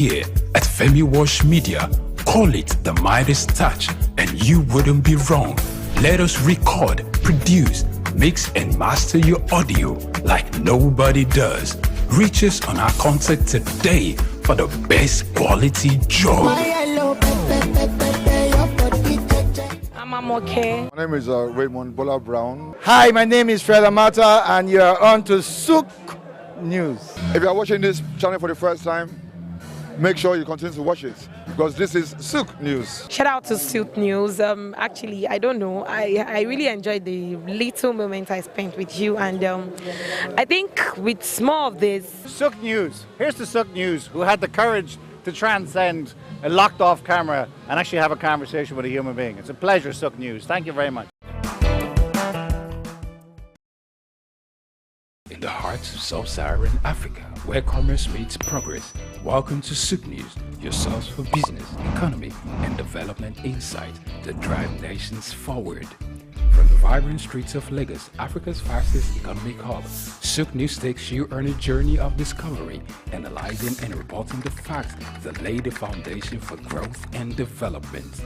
Here at Femi Wash Media, call it the Midas touch, and you wouldn't be wrong. Let us record, produce, mix and master your audio like nobody does. Reach us on our contact today for the best quality job. I'm okay. My name is Raymond Bola Brown. Hi, my name is Fred Amata, and you are on to Souq News. If you are watching this channel for the first time, make sure you continue to watch it because this is Souq News. Shout out to Souq News. Actually, I don't know. I really enjoyed the little moment I spent with you, and I think with more of this. Souq News. Here's the Souq News, who had the courage to transcend a locked-off camera and actually have a conversation with a human being. It's a pleasure, Souq News. Thank you very much. In the heart of sub-Saharan Africa, where commerce meets progress, welcome to Souq News, your source for business, economy, and development insight that drive nations forward. From the vibrant streets of Lagos, Africa's fastest economic hub, Souq News takes you on a journey of discovery, analyzing and reporting the facts that lay the foundation for growth and development.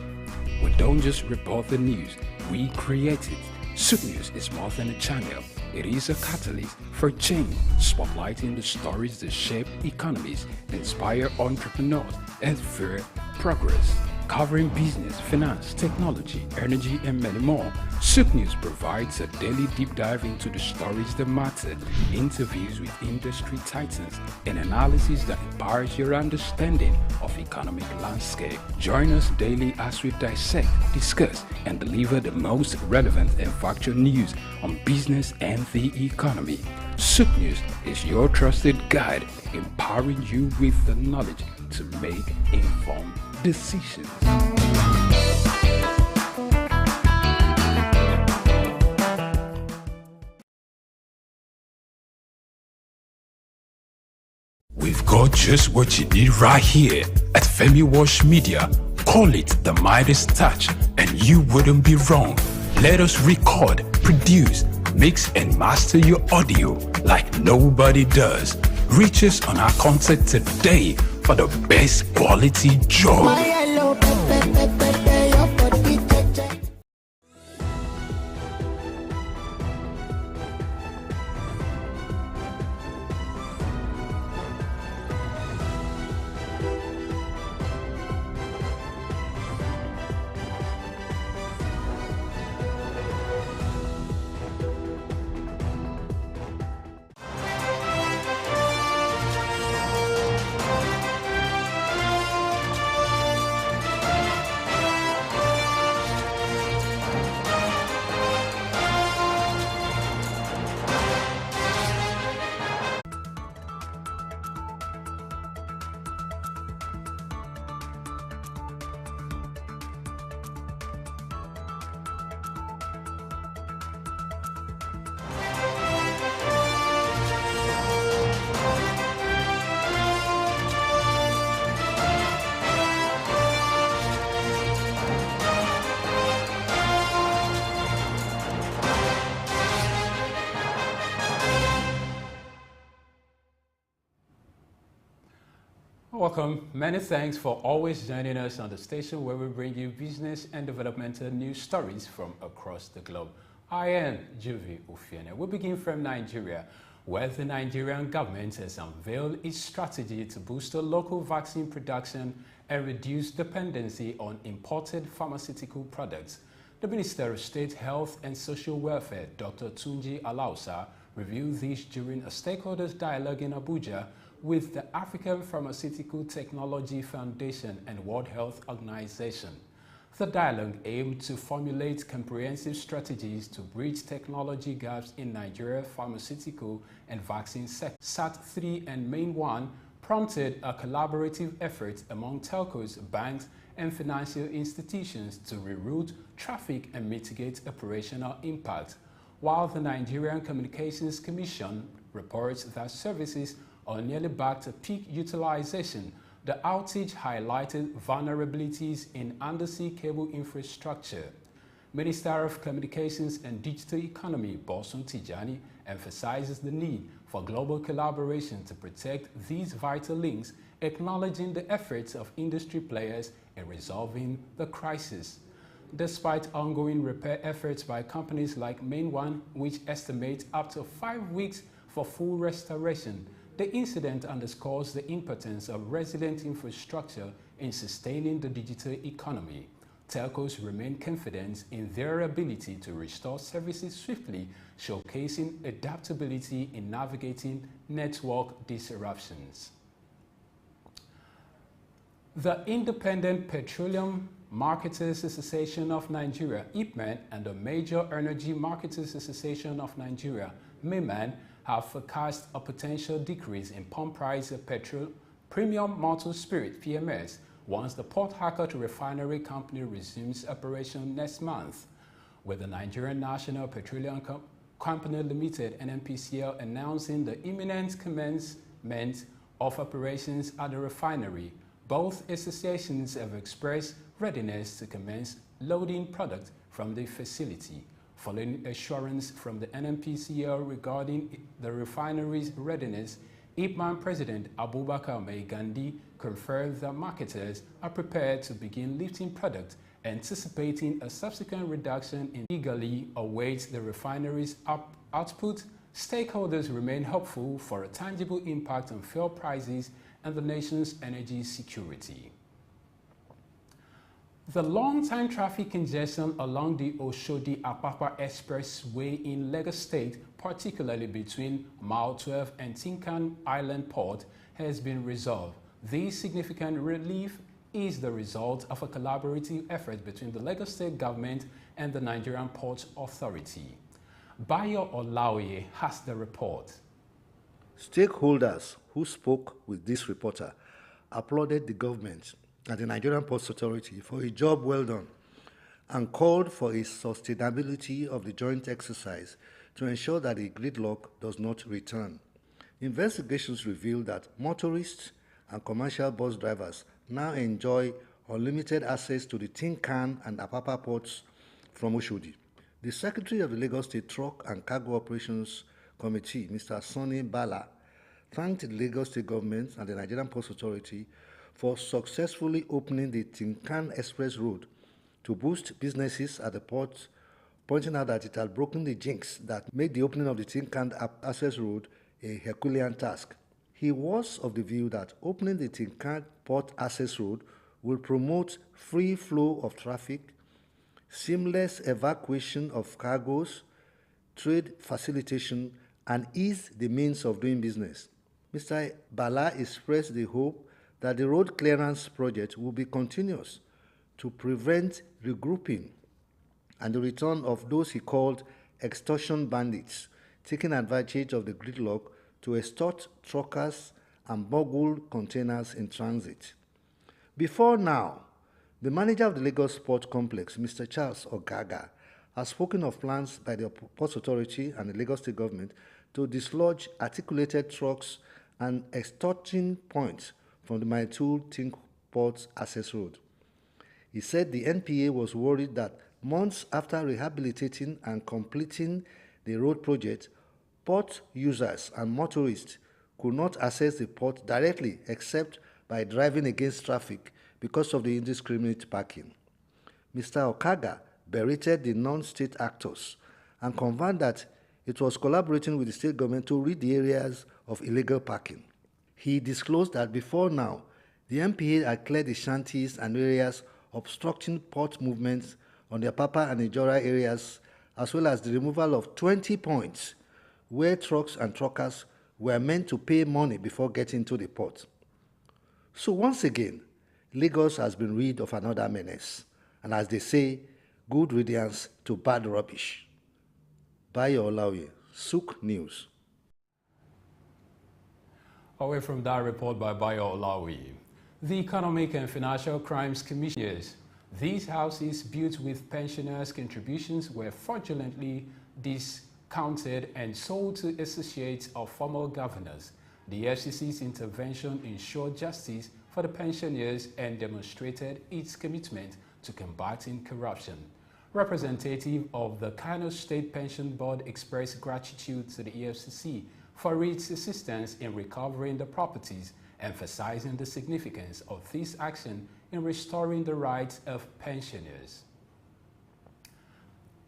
We don't just report the news, we create it. Souq News is more than a channel. It is a catalyst for change, spotlighting the stories that shape economies, inspire entrepreneurs, and fuel progress. Covering business, finance, technology, energy, and many more, Souq News provides a daily deep dive into the stories that matter, interviews with industry titans, and analysis that empowers your understanding of economic landscape. Join us daily as we dissect, discuss, and deliver the most relevant and factual news on business and the economy. Souq News is your trusted guide, empowering you with the knowledge to make informed decisions. We've got just what you need right here at Femi Wash Media. Call it the Midas touch, and you wouldn't be wrong. Let us record, produce, mix and master your audio like nobody does. Reach us on our contact today for the best quality job. Welcome. Many thanks for always joining us on the station where we bring you business and developmental news stories from across the globe. I am Juvi Ufiene. We begin from Nigeria, where the Nigerian government has unveiled its strategy to boost the local vaccine production and reduce dependency on imported pharmaceutical products. The Minister of State Health and Social Welfare, Dr. Tunji Alausa, revealed this during a stakeholders dialogue in Abuja with the African Pharmaceutical Technology Foundation and World Health Organization. The dialogue aimed to formulate comprehensive strategies to bridge technology gaps in Nigeria's pharmaceutical and vaccine sector. SAT3 and Main 1 prompted a collaborative effort among telcos, banks, and financial institutions to reroute traffic and mitigate operational impact, while the Nigerian Communications Commission reports that services are nearly back to peak utilization. The outage highlighted vulnerabilities in undersea cable infrastructure. Minister of Communications and Digital Economy, Bosun Tijani, emphasizes the need for global collaboration to protect these vital links, acknowledging the efforts of industry players in resolving the crisis. Despite ongoing repair efforts by companies like Main One, which estimate up to 5 weeks for full restoration, the incident underscores the importance of resilient infrastructure in sustaining the digital economy. Telcos remain confident in their ability to restore services swiftly, showcasing adaptability in navigating network disruptions. The Independent Petroleum Marketers Association of Nigeria, IPMAN, and the Major Energy Marketers Association of Nigeria, MEMAN, have forecast a potential decrease in pump price of petrol, premium maltose spirit, PMS, once the Port Harcourt Refinery Company resumes operation next month, with the Nigerian National Petroleum Company Limited, NNPCL, announcing the imminent commencement of operations at the refinery. Both associations have expressed readiness to commence loading product from the facility. Following assurance from the NNPCL regarding the refinery's readiness, IPMAN President Abubakar Mai Gandhi confirmed that marketers are prepared to begin lifting product, anticipating a subsequent reduction in eagerly awaits the refinery's output. Stakeholders remain hopeful for a tangible impact on fuel prices and the nation's energy security. The long-time traffic congestion along the Oshodi-Apapa Expressway in Lagos State, particularly between Mile 12 and Tinkan Island Port, has been resolved. This significant relief is the result of a collaborative effort between the Lagos State government and the Nigerian Ports Authority. Bayo Olaoye has the report. Stakeholders who spoke with this reporter applauded the government and the Nigerian Ports Authority for a job well done and called for a sustainability of the joint exercise to ensure that the gridlock does not return. Investigations reveal that motorists and commercial bus drivers now enjoy unlimited access to the Tinkan and Apapa ports from Oshodi. The Secretary of the Lagos State Truck and Cargo Operations Committee, Mr. Sonny Bala, thanked the Lagos State Government and the Nigerian Ports Authority for successfully opening the Tinkan Express Road to boost businesses at the port, pointing out that it had broken the jinx that made the opening of the Tinkan Access Road a Herculean task. He was of the view that opening the Tinkan Port Access Road will promote free flow of traffic, seamless evacuation of cargoes, trade facilitation, and ease the means of doing business. Mr. Bala expressed the hope that the road clearance project will be continuous to prevent regrouping and the return of those he called extortion bandits, taking advantage of the gridlock to extort truckers and smuggle containers in transit. Before now, the manager of the Lagos Port Complex, Mr. Charles Ogaga, has spoken of plans by the Ports Authority and the Lagos State Government to dislodge articulated trucks and extorting points from the Mile 2 Tinkan Port Access Road. He said the NPA was worried that months after rehabilitating and completing the road project, port users and motorists could not access the port directly except by driving against traffic because of the indiscriminate parking. Mr. Okaga berated the non-state actors and confirmed that it was collaborating with the state government to rid the areas of illegal parking. He disclosed that before now, the MPA had cleared the shanties and areas obstructing port movements on the Apapa and Ijora areas, as well as the removal of 20 points where trucks and truckers were meant to pay money before getting to the port. So once again, Lagos has been rid of another menace, and as they say, good riddance to bad rubbish. Bayo Olaoye, Souq News. Away from that report by Bayo Olaoye, the Economic and Financial Crimes Commissioners, these houses built with pensioners' contributions were fraudulently discounted and sold to associates of former governors. The FCC's intervention ensured justice for the pensioners and demonstrated its commitment to combating corruption. Representative of the Kano State Pension Board expressed gratitude to the EFCC for its assistance in recovering the properties, emphasizing the significance of this action in restoring the rights of pensioners.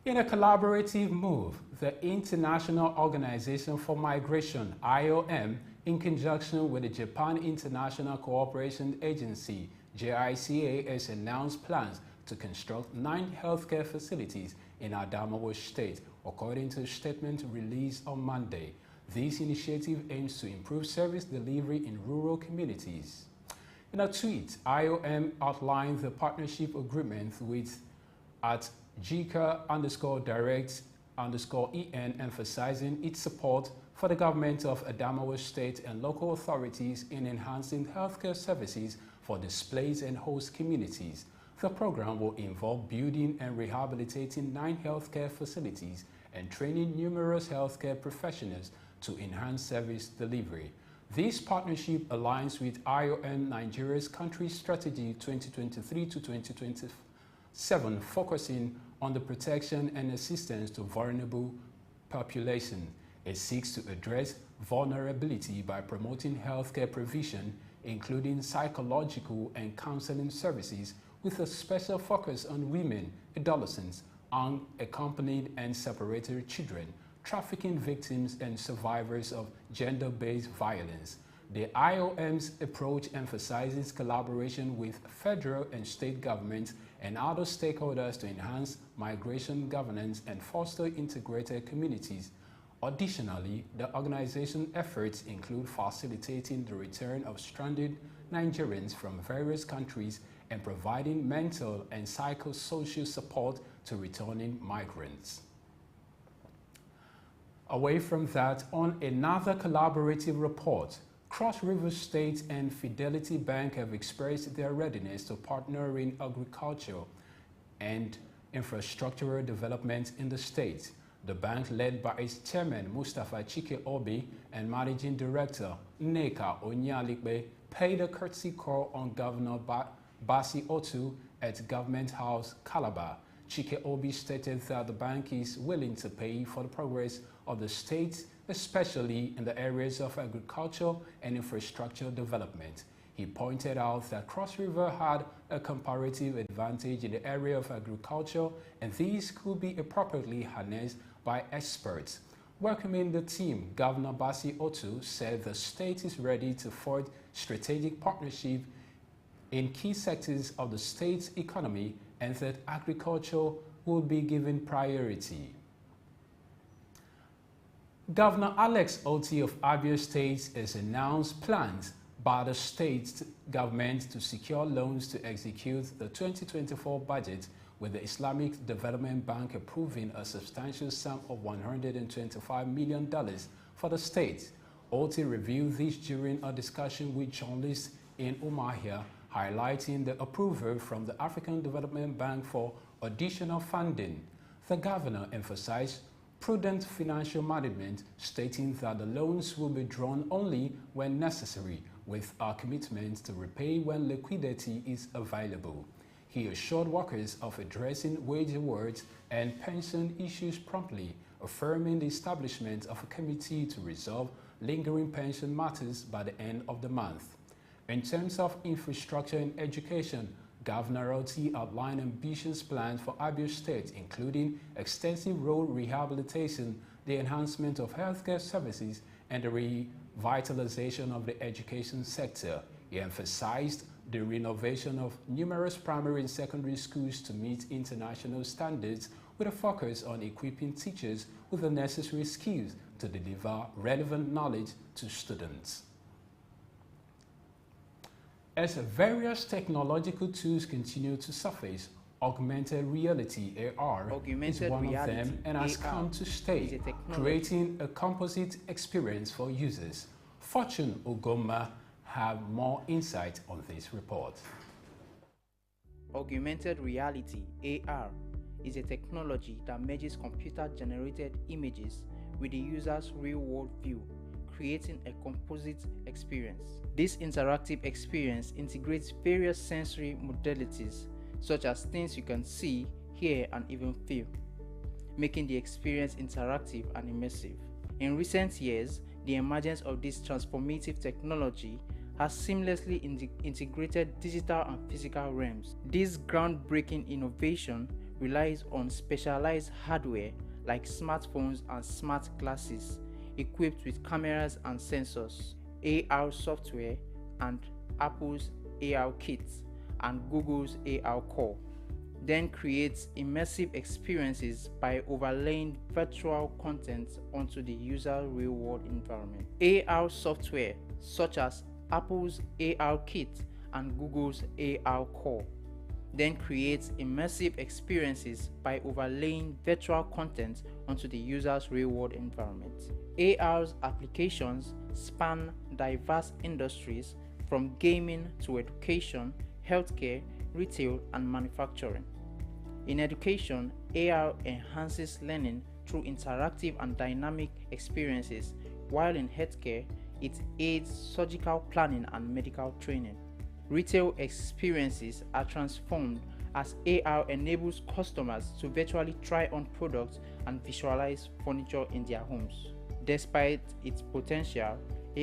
In a collaborative move, the International Organization for Migration, IOM, in conjunction with the Japan International Cooperation Agency, JICA, has announced plans to construct 9 healthcare facilities in Adamawa State, according to a statement released on Monday. This initiative aims to improve service delivery in rural communities. In a tweet, IOM outlined the partnership agreement with at JICA_direct_EN, emphasizing its support for the government of Adamawa State and local authorities in enhancing healthcare services for displaced and host communities. The program will involve building and rehabilitating 9 healthcare facilities and training numerous healthcare professionals to enhance service delivery. This partnership aligns with IOM Nigeria's country strategy 2023 to 2027, focusing on the protection and assistance to vulnerable population. It seeks to address vulnerability by promoting healthcare provision, including psychological and counseling services, with a special focus on women, adolescents, unaccompanied and separated children, trafficking victims, and survivors of gender-based violence. The IOM's approach emphasizes collaboration with federal and state governments and other stakeholders to enhance migration governance and foster integrated communities. Additionally, the organization's efforts include facilitating the return of stranded Nigerians from various countries and providing mental and psychosocial support to returning migrants. Away from that, on another collaborative report, Cross River State and Fidelity Bank have expressed their readiness to partner in agriculture and infrastructural development in the state. The bank, led by its chairman Mustafa Chike Obi and managing director Nneka Onyalikpe, paid a courtesy call on Governor Basi Otu at Government House, Calabar. Chike Obi stated that the bank is willing to pay for the progress of the state, especially in the areas of agriculture and infrastructure development. He pointed out that Cross River had a comparative advantage in the area of agriculture, and these could be appropriately harnessed by experts. Welcoming the team, Governor Basi Otu said the state is ready to forge strategic partnership in key sectors of the state's economy and that agriculture will be given priority. Governor Alex Oti of Abia State has announced plans by the state government to secure loans to execute the 2024 budget, with the Islamic Development Bank approving a substantial sum of $125 million for the state. Oti revealed this during a discussion with journalists in Umuahia, highlighting the approval from the African Development Bank for additional funding. The governor emphasized prudent financial management, stating that the loans will be drawn only when necessary, with a commitment to repay when liquidity is available. He assured workers of addressing wage awards and pension issues promptly, affirming the establishment of a committee to resolve lingering pension matters by the end of the month. In terms of infrastructure and education, Governor Oti outlined ambitious plans for Abia State, including extensive road rehabilitation, the enhancement of healthcare services, and the revitalization of the education sector. He emphasized the renovation of numerous primary and secondary schools to meet international standards, with a focus on equipping teachers with the necessary skills to deliver relevant knowledge to students. As various technological tools continue to surface, augmented reality (AR) is one of them and has come to stay, creating a composite experience for users. Fortune Ugoma have more insight on this report. Augmented reality (AR) is a technology that merges computer-generated images with the user's real-world view, creating a composite experience. This interactive experience integrates various sensory modalities, such as things you can see, hear, and even feel, making the experience interactive and immersive. In recent years, the emergence of this transformative technology has seamlessly integrated digital and physical realms. This groundbreaking innovation relies on specialized hardware like smartphones and smart glasses equipped with cameras and sensors, AR software, and Apple's AR Kit and Google's AR Core, then creates immersive experiences by overlaying virtual content onto the user's real-world environment. AR software such as Apple's AR Kit and Google's AR Core then creates immersive experiences by overlaying virtual content onto the user's real-world environment. AR's applications span diverse industries from gaming to education, healthcare, retail, and manufacturing. In education, AR enhances learning through interactive and dynamic experiences, while in healthcare, it aids surgical planning and medical training. Retail experiences are transformed as AR enables customers to virtually try on products and visualize furniture in their homes. Despite its potential,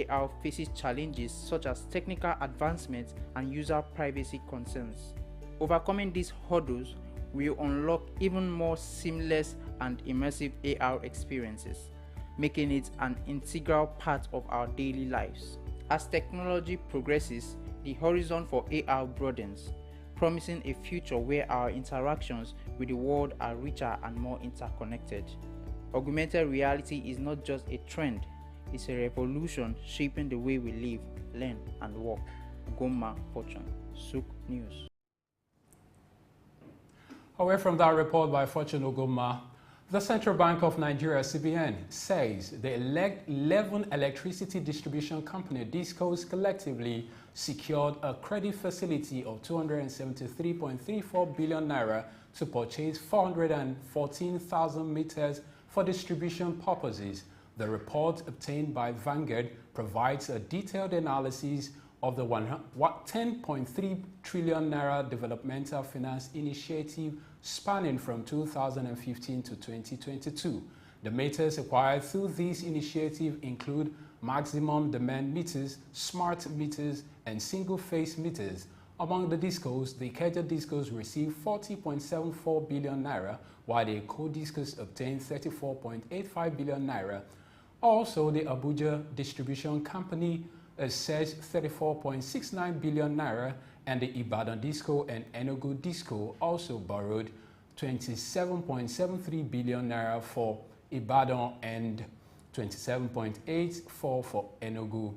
AR faces challenges such as technical advancements and user privacy concerns. Overcoming these hurdles will unlock even more seamless and immersive AR experiences, making it an integral part of our daily lives. As technology progresses, the horizon for AR broadens, promising a future where our interactions with the world are richer and more interconnected. Augmented reality is not just a trend, it's a revolution shaping the way we live, learn, and work. Ugomma Fortune, Souq News. Away from that report by Fortune Ugomma, the Central Bank of Nigeria, CBN, says the 11 electricity distribution company DISCOs collectively secured a credit facility of 273.34 billion naira to purchase 414,000 meters for distribution purposes. The report obtained by Vanguard provides a detailed analysis of the 10.3 trillion naira developmental finance initiative spanning from 2015 to 2022. The meters acquired through this initiative include maximum demand meters, smart meters, and single-phase meters. Among the DISCOs, the Ikeja DISCOs received 40.74 billion naira, while the Eko DISCOs obtained 34.85 billion naira. Also, the Abuja Distribution Company assessed 34.69 billion naira, and the Ibadan DISCO and Enugu DISCO also borrowed 27.73 billion naira for Ibadan and 27.84 for Enugu.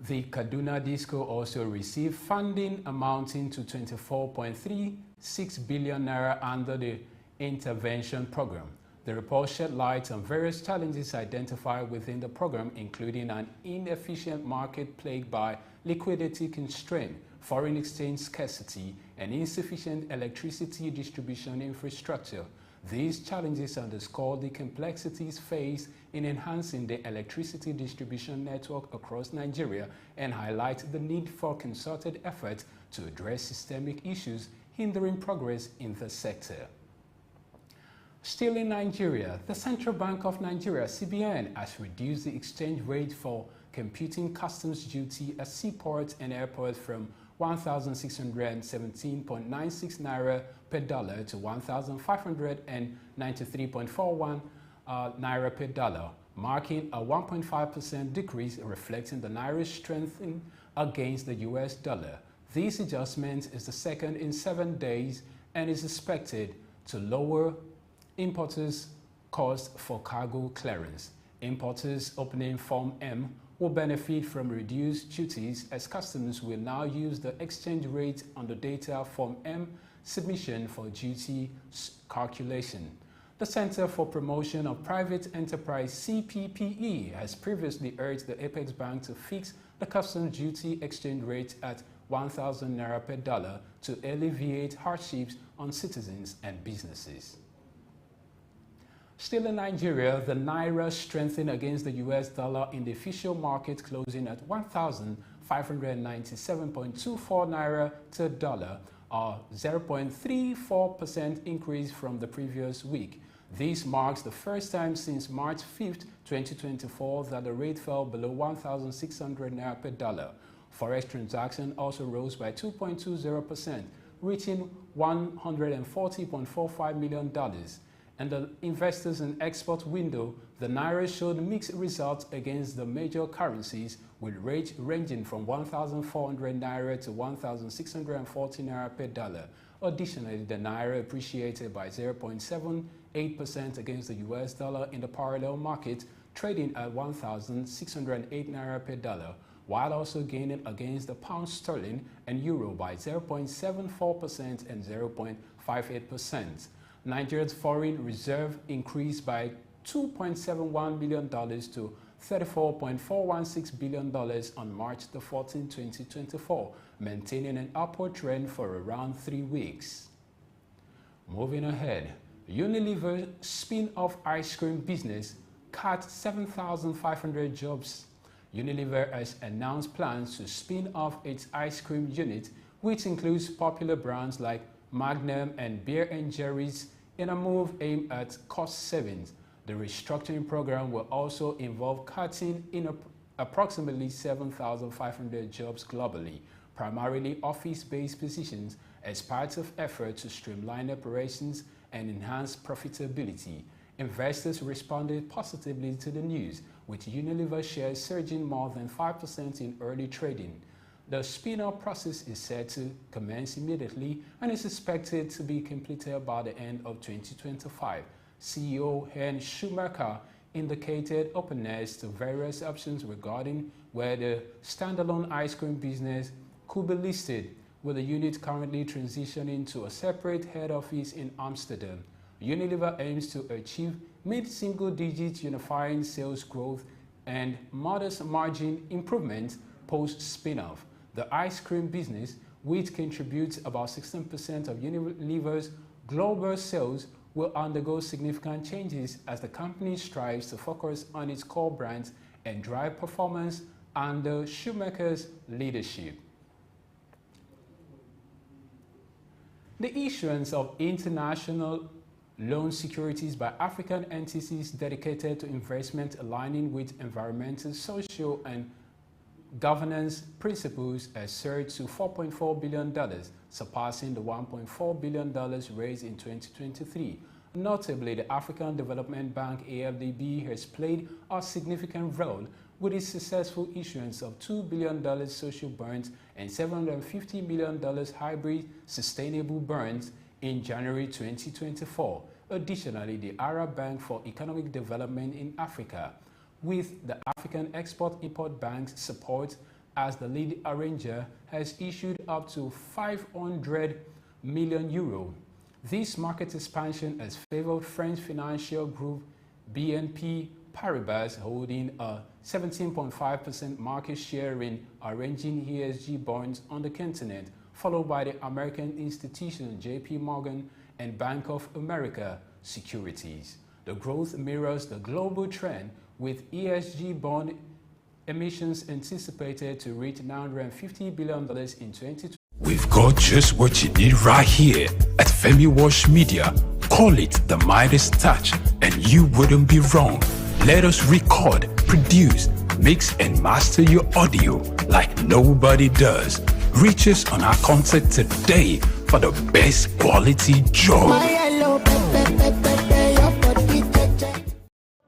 The Kaduna DISCO also received funding amounting to 24.36 billion naira under the intervention program. The report shed light on various challenges identified within the program, including an inefficient market plagued by liquidity constraint, foreign exchange scarcity, and insufficient electricity distribution infrastructure. These challenges underscore the complexities faced in enhancing the electricity distribution network across Nigeria and highlight the need for concerted effort to address systemic issues hindering progress in the sector. Still in Nigeria, the Central Bank of Nigeria, CBN, has reduced the exchange rate for computing customs duty at seaports and airports from 1,617.96 naira per dollar to 1,593.41 naira per dollar, marking a 1.5% decrease, reflecting the naira's strengthening against the US dollar. This adjustment is the second in 7 days and is expected to lower importers' costs for cargo clearance. Importers opening Form M will benefit from reduced duties as customers will now use the exchange rate on the data Form M submission for duty calculation. The Center for Promotion of Private Enterprise, CPPE, has previously urged the Apex Bank to fix the customs duty exchange rate at 1,000 naira per dollar to alleviate hardships on citizens and businesses. Still in Nigeria, the naira strengthened against the US dollar in the official market, closing at 1,597.24 naira to dollar, a 0.34% increase from the previous week. This marks the first time since March 5, 2024 that the rate fell below 1,600 naira per dollar. Forex transaction also rose by 2.20%, reaching $140.45 million. In the investors and export window, the naira showed mixed results against the major currencies, with rates ranging from 1,400 naira to 1,640 naira per dollar. Additionally, the naira appreciated by 0.78% against the US dollar in the parallel market, trading at 1,608 naira per dollar, while also gaining against the pound sterling and euro by 0.74% and 0.58%. Nigeria's foreign reserve increased by $2.71 billion to $34.416 billion on March 14, 2024, maintaining an upward trend for around 3 weeks. Moving ahead, Unilever spin-off ice cream business cut 7,500 jobs. Unilever has announced plans to spin off its ice cream unit, which includes popular brands like Magnum and Ben & Jerry's, in a move aimed at cost savings. The restructuring program will also involve cutting in approximately 7,500 jobs globally, primarily office-based positions, as part of efforts to streamline operations and enhance profitability. Investors responded positively to the news, with Unilever shares surging more than 5% in early trading. The spin-off process is set to commence immediately and is expected to be completed by the end of 2025. CEO Hein Schumacher indicated openness to various options regarding where the standalone ice cream business could be listed, with the unit currently transitioning to a separate head office in Amsterdam. Unilever aims to achieve mid-single-digit unifying sales growth and modest margin improvement post-spin-off. The ice cream business, which contributes about 16% of Unilever's global sales, will undergo significant changes as the company strives to focus on its core brands and drive performance under Schumacher's leadership. The issuance of international loan securities by African entities dedicated to investment aligning with environmental, social, and governance principles has surged to $4.4 billion, surpassing the $1.4 billion raised in 2023. Notably, the African Development Bank (AFDB) has played a significant role with its successful issuance of $2 billion social bonds and $750 million hybrid sustainable bonds in January 2024. Additionally, the Arab Bank for Economic Development in Africa, with the African Export-Import Bank's support as the lead arranger, has issued up to €500 million. This market expansion has favored French financial group BNP Paribas, holding a 17.5% market share in arranging ESG bonds on the continent, followed by the American institution JP Morgan and Bank of America Securities. The growth mirrors the global trend, with ESG bond emissions anticipated to reach $950 billion in 2020. We've got just what you need right here at Femi Wash Media. Call it the Midas touch and you wouldn't be wrong. Let us record, produce, mix and master your audio like nobody does. Reach us on our contact today for the best quality job.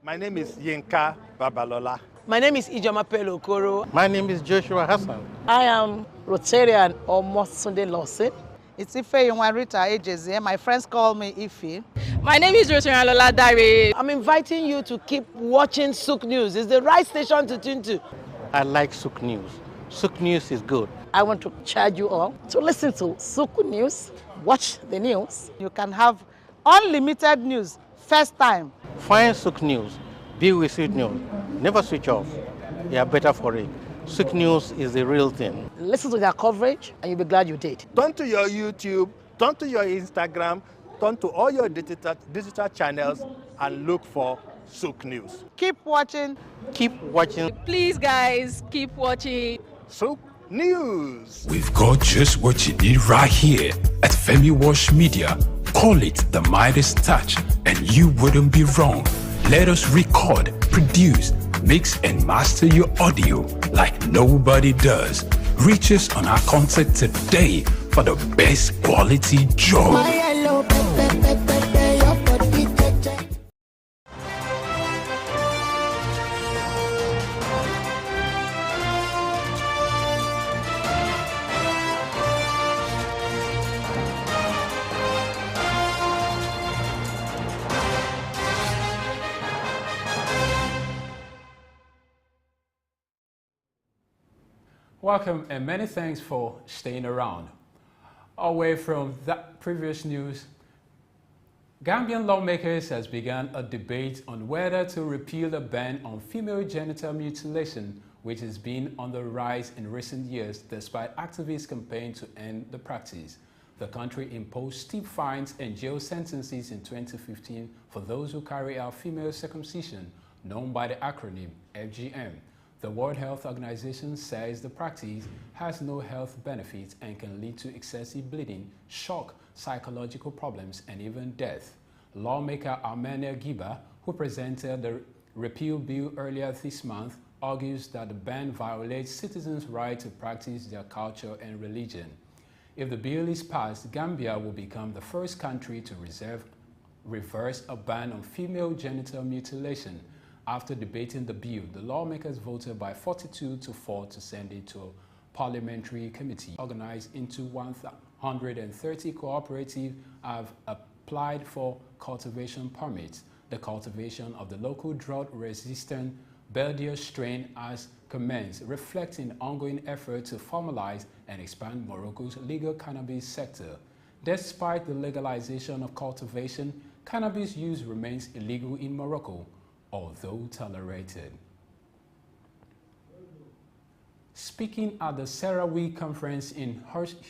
My name is Yinka Babalola. My name is Ijoma Pelokoro. My name is Joshua Hassan. I am Rotarian or Mosunde Lawson. It's Ife Rita Ejeze. My friends call me Ife. My name is Rotarian Lola Dare. I'm inviting you to keep watching Souq News. It's the right station to tune to. I like Souq News. Souq News is good. I want to charge you all to listen to Souq News, watch the news. You can have unlimited news first time. Find Souq News. Be with Souq News. Never switch off. You are better for it. Souq News is the real thing. Listen to their coverage and you'll be glad you did. Turn to your YouTube, turn to your Instagram, turn to all your digital channels and look for Souq News. Keep watching. Keep watching. Please, guys, keep watching. Souq News. We've got just what you need right here at Femi Wash Media. Call it the Midas touch and you wouldn't be wrong. Let us record, produce, mix and master your audio like nobody does. Reach us on our contact today for the best quality job. Welcome and many thanks for staying around. Away from that previous news, Gambian lawmakers has begun a debate on whether to repeal the ban on female genital mutilation, which has been on the rise in recent years despite activists' campaign to end the practice. The country imposed steep fines and jail sentences in 2015 for those who carry out female circumcision, known by the acronym FGM. The World Health Organization says the practice has no health benefits and can lead to excessive bleeding, shock, psychological problems, and even death. Lawmaker Armenia Giba, who presented the repeal bill earlier this month, argues that the ban violates citizens' right to practice their culture and religion. If the bill is passed, Gambia will become the first country to reverse a ban on female genital mutilation. After debating the bill, the lawmakers voted by 42-4 to send it to a parliamentary committee. Organized into 130 cooperatives have applied for cultivation permits. The cultivation of the local drought-resistant Beldia strain has commenced, reflecting ongoing effort to formalize and expand Morocco's legal cannabis sector. Despite the legalization of cultivation, cannabis use remains illegal in Morocco, although tolerated. Speaking at the CERAWE conference in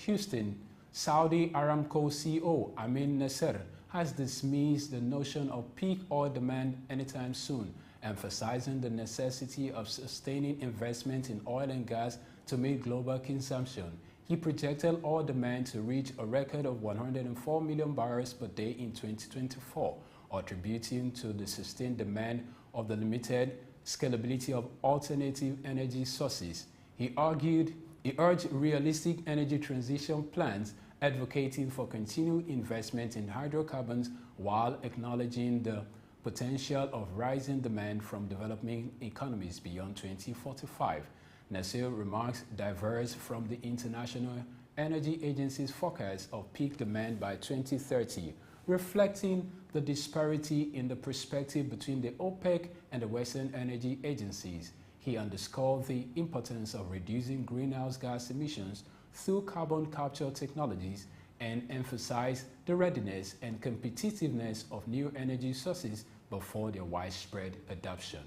Houston, Saudi Aramco CEO Amin Nasser has dismissed the notion of peak oil demand anytime soon, emphasizing the necessity of sustaining investment in oil and gas to meet global consumption. He projected oil demand to reach a record of 104 million barrels per day in 2024, attributing to the sustained demand of the limited scalability of alternative energy sources. He urged realistic energy transition plans, advocating for continued investment in hydrocarbons while acknowledging the potential of rising demand from developing economies beyond 2045. Nasser remarks diverge from the International Energy Agency's forecast of peak demand by 2030, reflecting the disparity in the perspective between the OPEC and the Western energy agencies. He underscored the importance of reducing greenhouse gas emissions through carbon capture technologies and emphasized the readiness and competitiveness of new energy sources before their widespread adoption.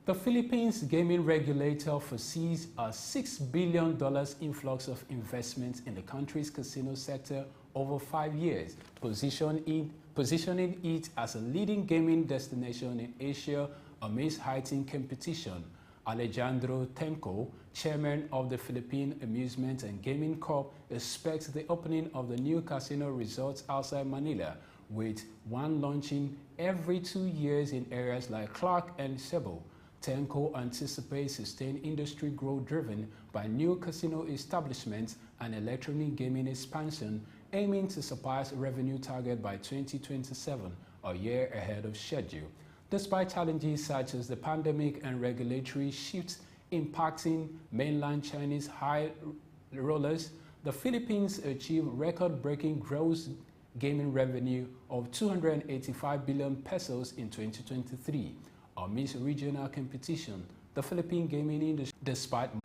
The Philippines gaming regulator foresees a $6 billion influx of investment in the country's casino sector over 5 years, positioning it as a leading gaming destination in Asia amidst heightened competition. Alejandro Tenco, chairman of the Philippine Amusement and Gaming Corp, expects the opening of the new casino resorts outside Manila, with one launching every 2 years in areas like Clark and Cebu. Tenco anticipates sustained industry growth driven by new casino establishments and electronic gaming expansion, aiming to surpass revenue target by 2027, a year ahead of schedule. Despite challenges such as the pandemic and regulatory shifts impacting mainland Chinese high rollers, the Philippines achieved record-breaking gross gaming revenue of 285 billion pesos in 2023. Amidst regional competition, the Philippine gaming industry,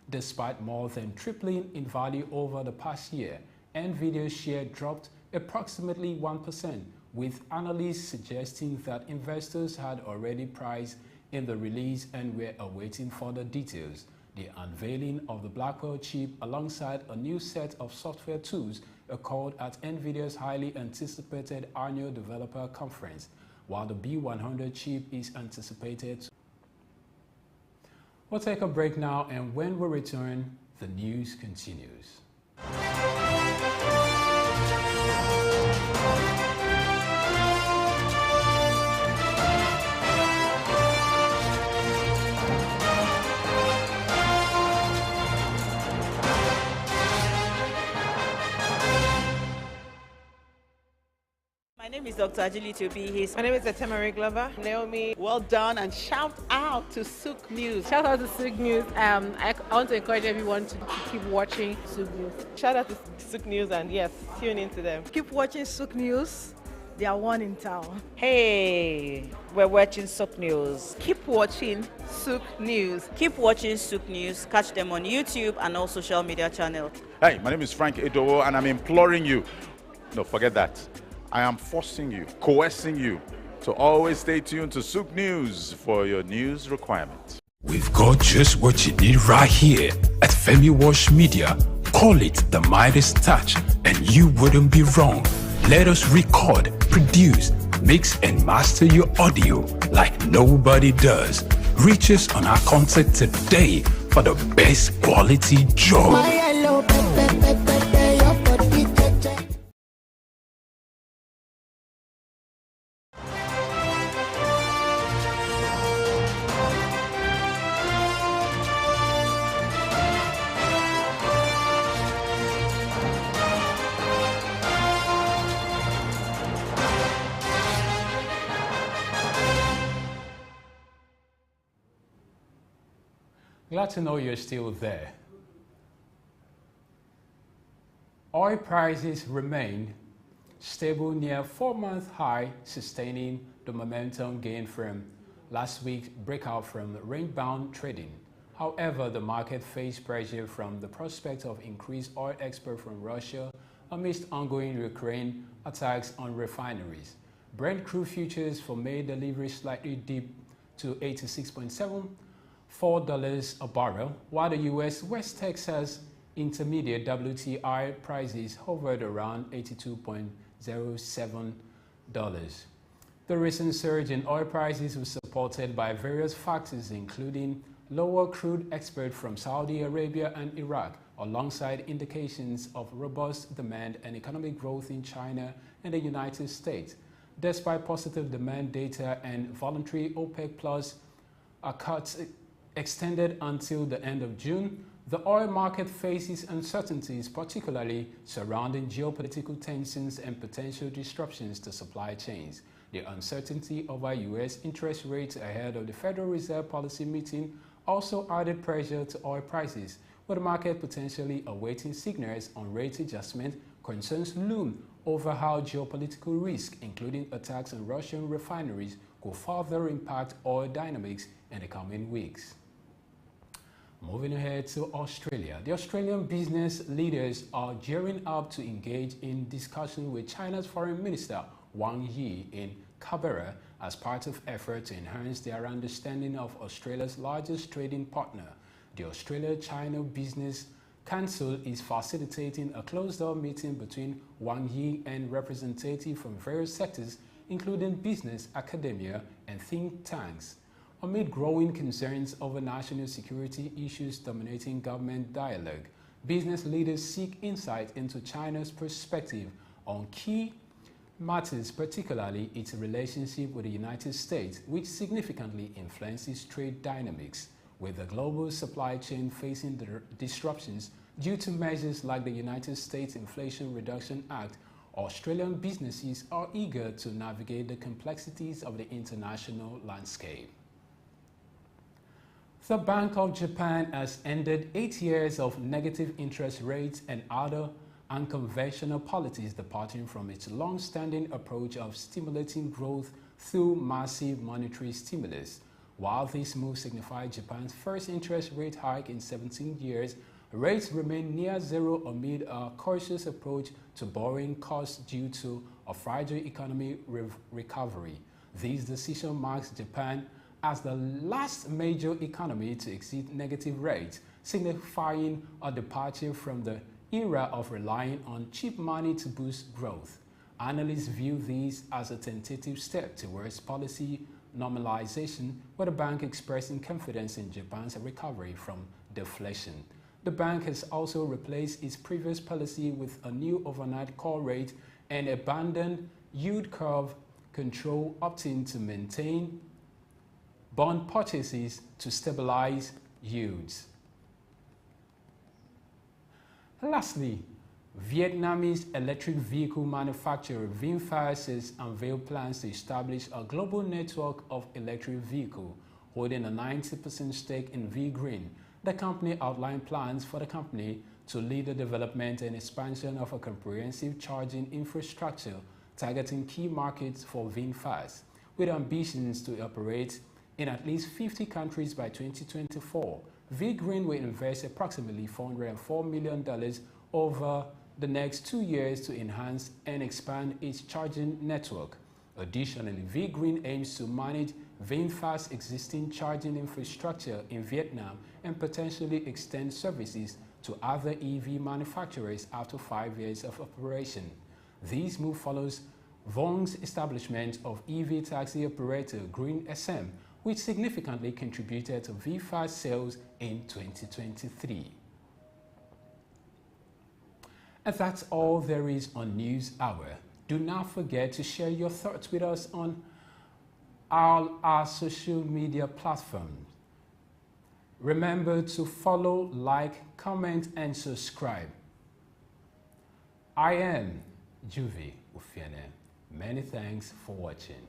despite more than tripling in value over the past year, NVIDIA's share dropped approximately 1%, with analysts suggesting that investors had already priced in the release and were awaiting further details. The unveiling of the Blackwell chip alongside a new set of software tools occurred at NVIDIA's highly anticipated annual developer conference, while the B100 chip is anticipated. We'll take a break now, and when we return, the news continues. My name is Dr. Agility Obi. My name is Etemari Glover. Naomi, well done, and shout out to Souq News. Shout out to Souq News. I want to encourage everyone to keep watching Souq News. Shout out to Souq News, and yes, tune into them. Keep watching Souq News. They are one in town. Hey, we're watching Souq News. Keep watching Souq News. Keep watching Souq News. Catch them on YouTube and all social media channels. Hey, my name is Frank Edowo, and I'm imploring you. No, forget that. I am forcing you, coercing you to always stay tuned to Souq News for your news requirements. We've got just what you need right here at Femi Wash Media. Call it the Midas touch, and you wouldn't be wrong. Let us record, produce, mix, and master your audio like nobody does. Reach us on our contact today for the best quality job. Glad to know you're still there. Oil prices remain stable near 4-month high, sustaining the momentum gained from last week's breakout from range-bound trading. However, the market faced pressure from the prospect of increased oil export from Russia amidst ongoing Ukraine attacks on refineries. Brent crude futures for May delivery slightly dipped to $86.74 a barrel, while the U.S. West Texas Intermediate WTI prices hovered around $82.07. The recent surge in oil prices was supported by various factors, including lower crude export from Saudi Arabia and Iraq, alongside indications of robust demand and economic growth in China and the United States. Despite positive demand data and voluntary OPEC Plus cuts extended until the end of June, the oil market faces uncertainties, particularly surrounding geopolitical tensions and potential disruptions to supply chains. The uncertainty over U.S. interest rates ahead of the Federal Reserve policy meeting also added pressure to oil prices, with the market potentially awaiting signals on rate adjustment. Concerns loom over how geopolitical risk, including attacks on Russian refineries, could further impact oil dynamics in the coming weeks. Moving ahead to Australia, the Australian business leaders are gearing up to engage in discussion with China's Foreign Minister Wang Yi in Canberra as part of effort to enhance their understanding of Australia's largest trading partner. The Australia-China Business Council is facilitating a closed-door meeting between Wang Yi and representatives from various sectors, including business, academia, and think tanks. Amid growing concerns over national security issues dominating government dialogue, business leaders seek insight into China's perspective on key matters, particularly its relationship with the United States, which significantly influences trade dynamics. With the global supply chain facing disruptions due to measures like the United States Inflation Reduction Act, Australian businesses are eager to navigate the complexities of the international landscape. The Bank of Japan has ended 8 years of negative interest rates and other unconventional policies, departing from its long-standing approach of stimulating growth through massive monetary stimulus. While this move signified Japan's first interest rate hike in 17 years, rates remain near zero amid a cautious approach to borrowing costs due to a fragile economic recovery. This decision marks Japan as the last major economy to exceed negative rates, signifying a departure from the era of relying on cheap money to boost growth. Analysts view this as a tentative step towards policy normalization, with the bank expressing confidence in Japan's recovery from deflation. The bank has also replaced its previous policy with a new overnight call rate and abandoned yield curve control, opting to maintain bond purchases to stabilize yields. Lastly, Vietnamese electric vehicle manufacturer VinFast has unveiled plans to establish a global network of electric vehicles, holding a 90% stake in V-Green. The company outlined plans for the company to lead the development and expansion of a comprehensive charging infrastructure targeting key markets for VinFast, with ambitions to operate in at least 50 countries by 2024. V-Green will invest approximately $404 million over the next 2 years to enhance and expand its charging network. Additionally, V-Green aims to manage VinFast's existing charging infrastructure in Vietnam and potentially extend services to other EV manufacturers after 5 years of operation. This move follows Vong's establishment of EV taxi operator Green SM, which significantly contributed to VinFast sales in 2023. And that's all there is on News Hour. Do not forget to share your thoughts with us on all our social media platforms. Remember to follow, like, comment, and subscribe. I am Juvi Ufiene. Many thanks for watching.